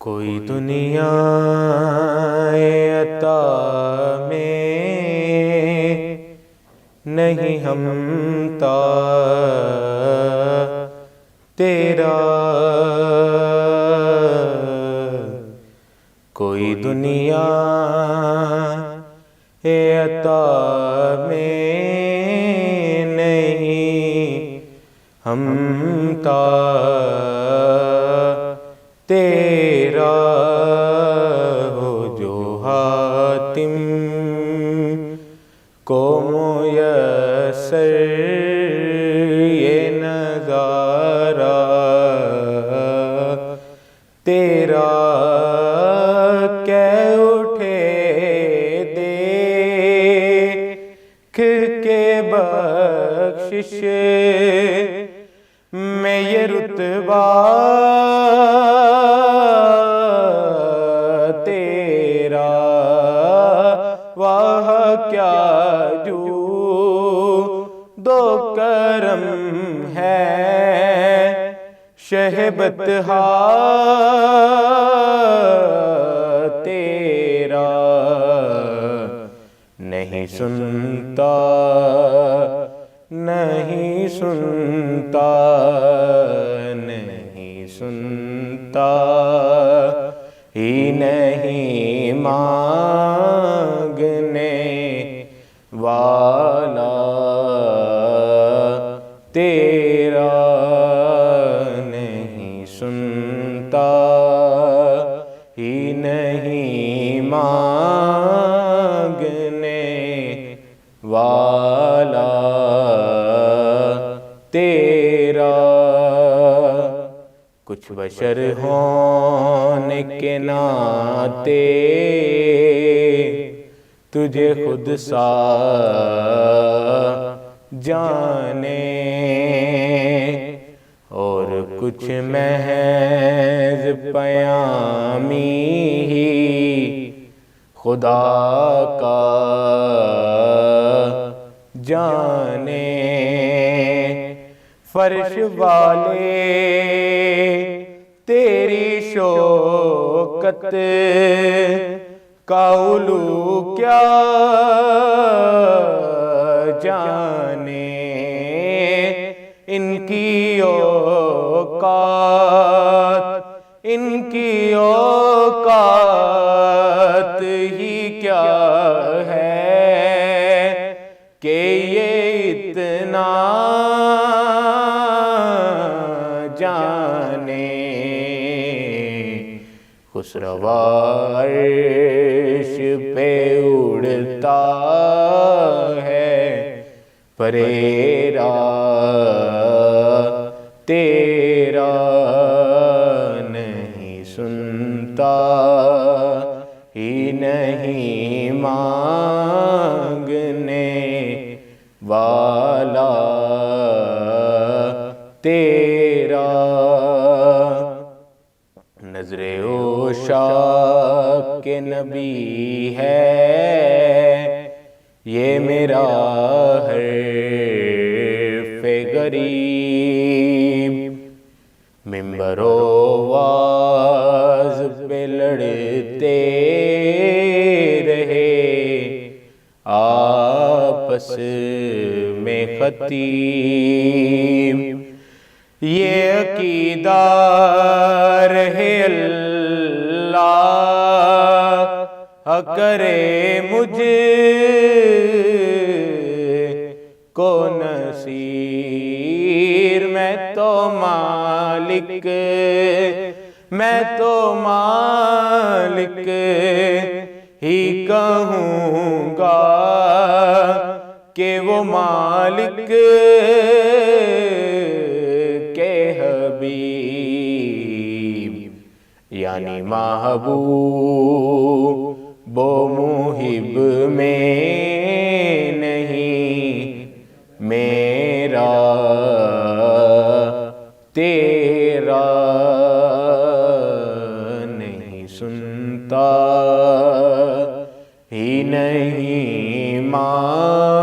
کوئی دنیا عطا میں نہیں ہمتا تیرا، کوئی دنیا عطا میں نہیں ہمتا تیرا، ہو جو حاتم کو میسر یہ نظارہ تیرا، کہ اٹھے دیکھ کے بخشش میں یہ رتبہ تیرا، واہ کیا جود و کرم ہے شہبت تیرا، نہیں سنتا نہیں سنتا نہیں سنتا ہی نہیں مانگنے والا تیرا، نہیں سنتا ہی نہیں مانگنے والا تیرا، کچھ بشر ہونے کے ناطے تجھے خود سا جانے، اور کچھ محض پیامی ہی خدا کا جانے، فرش والے تیری شوکت کا علو کیا جانے، ان کی اوقات ہی کیا ہے کہ یہ اتنا جانے، خسروا عرش پہ اڑتا ہے پریرا تیرا، نہیں سنتا ہی نہیں مانگنے والا تیرا، نظر عشاق کے نبی ہے یہ میرا حرف غریب، ممبر و واز پہ لڑتے رہے آپس میں خطیب، یہ عقیدہ رہے اللہ کرے مجھ کو نصیر، میں تو مالک ہی کہوں گا کہ وہ مالک کے حبیب، یعنی محبوب و محب میں نہیں میرا تیرا، نہیں سنتا ہی نہیں مانگتا